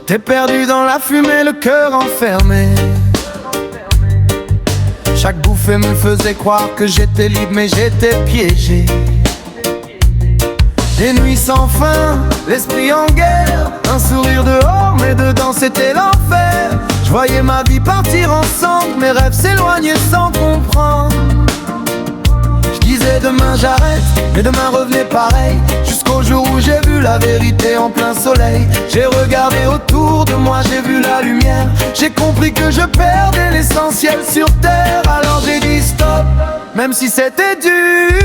J'étais perdu dans la fumée, le cœur enfermé. Chaque bouffée me faisait croire que j'étais libre, mais j'étais piégé. Des nuits sans fin, l'esprit en guerre, un sourire dehors, mais dedans c'était l'enfer. Je voyais ma vie partir en cendres, mes rêves s'éloigner sans comprendre. Je disais demain j'arrête, mais demain revenait pareil. Jusqu'au jour où j'ai vu la vérité en plein soleil. J'ai regardé autour de moi, j'ai vu la lumière. J'ai compris que je perdais l'essentiel sur terre. Alors j'ai dit stop, même si c'était dur.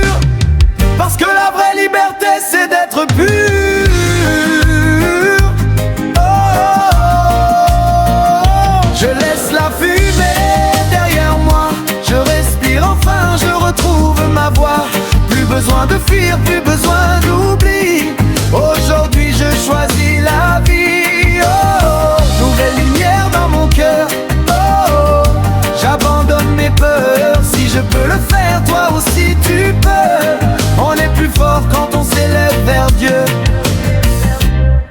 Parce que la vraie liberté c'est d'être pur. Oh, oh, oh. Je laisse la fumée derrière moi. Je respire enfin, je retrouve ma voix. Plus besoin de fuir, plus besoin d'oubli. Aujourd'hui je choisis la vie. Oh, oh. Nouvelle lumière dans mon cœur. Oh, oh. J'abandonne mes peurs. Si je peux le faire, toi aussi tu peux. On est plus fort quand on s'élève vers Dieu.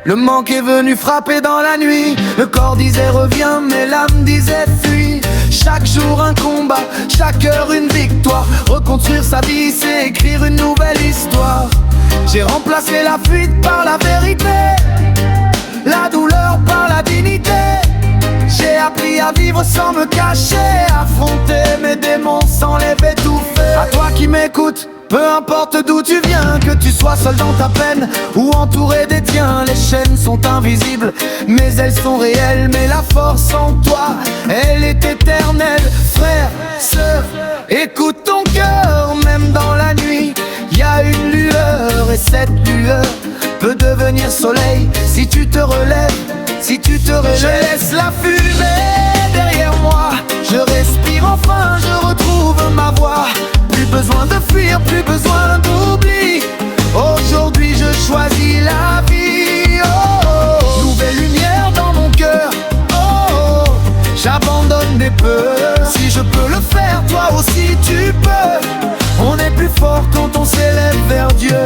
Le manque est venu frapper dans la nuit. Le corps disait reviens, mais l'âme disait fuis. Chaque jour un combat, chaque heure une victoire. Reconstruire sa vie, c'est écrire une nouvelle histoire. J'ai remplacé la fuite par la vérité, la douleur par la dignité. J'ai appris à vivre sans me cacher, affronter mes démons sans les étouffer. À toi qui m'écoutes, peu importe d'où tu viens, que tu sois seul dans ta peine ou entouré des tiens. Les chaînes sont invisibles, mais elles sont réelles. Mais la force en toi, elle est éternelle. Frère, sœur, écoute ton cœur. Même dans la nuit, y a une lueur. Et cette lueur peut devenir soleil si tu te relèves, si tu te relèves. Je laisse la fumée derrière moi. Je respire enfin, je retrouve ma voix. Plus besoin de fuir, plus besoin d'oubli. Aujourd'hui je choisis la vie. Oh, oh. Nouvelle lumière dans mon cœur. Oh, oh. J'abandonne des peurs. Si je peux le faire, toi aussi tu peux. On est plus fort quand on s'élève vers Dieu.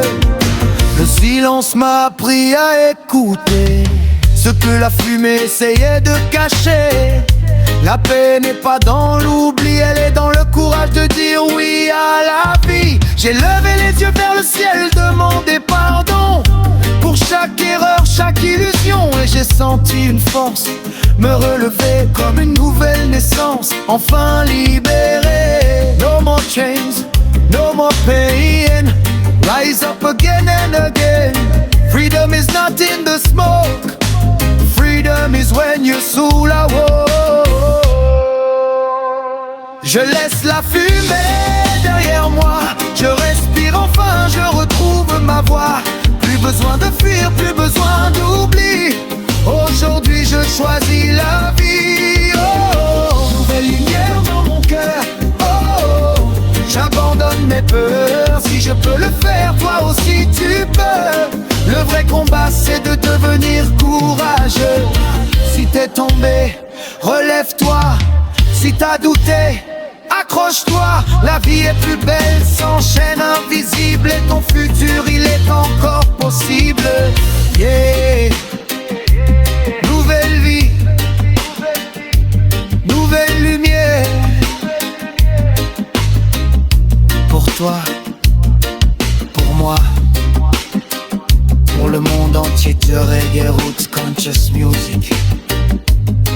Le silence m'a appris à écouter ce que la fumée essayait de cacher. La paix n'est pas dans l'oubli, elle est dans le courage de dire oui à la vie. J'ai levé les yeux vers le ciel, demandé pardon pour chaque erreur, chaque illusion. Et j'ai senti une force me relever comme une nouvelle naissance, enfin libéré. No more chains, no more pain. Rise up again and again. Freedom is not in the smoke. Freedom is when you're sous la wall. Je laisse la fumée derrière moi. Je respire enfin, je retrouve ma voix. Plus besoin de fuir, plus besoin d'oubli. Aujourd'hui je choisis la vie. Oh, oh. Nouvelle lumière dans mon cœur. Oh, oh. J'abandonne mes peurs. Si je peux le faire, toi aussi tu peux. Le vrai combat c'est de devenir courageux. Si t'es tombé, relève-toi. Si t'as douté, accroche-toi. La vie est plus belle sans chaîne invisible. Et ton futur il est encore possible. Yeah. Nouvelle vie, nouvelle lumière. Pour toi, pour moi, pour le monde entier de reggae roots conscious music.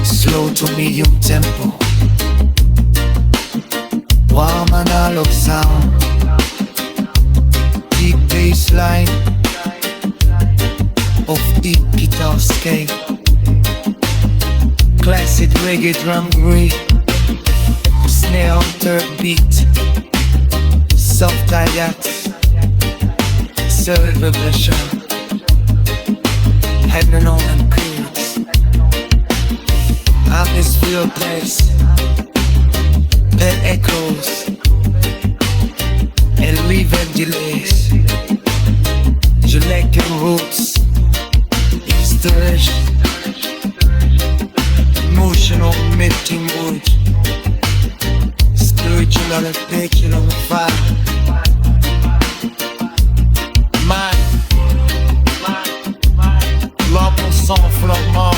Slow to medium tempo, warm analog sound, deep bass line of deep guitar scale, classic reggae drum grip, snare on third beat, soft hi-hat, third vibration, heaven on them chords, atmosphere place, bed echoes, and leaving delays. Je like your roots, installation, emotional melting wood, spiritual affection on fire. Mind, l'homme sans flamand.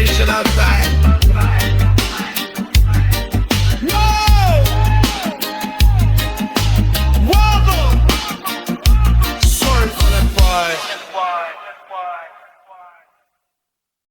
traditional time.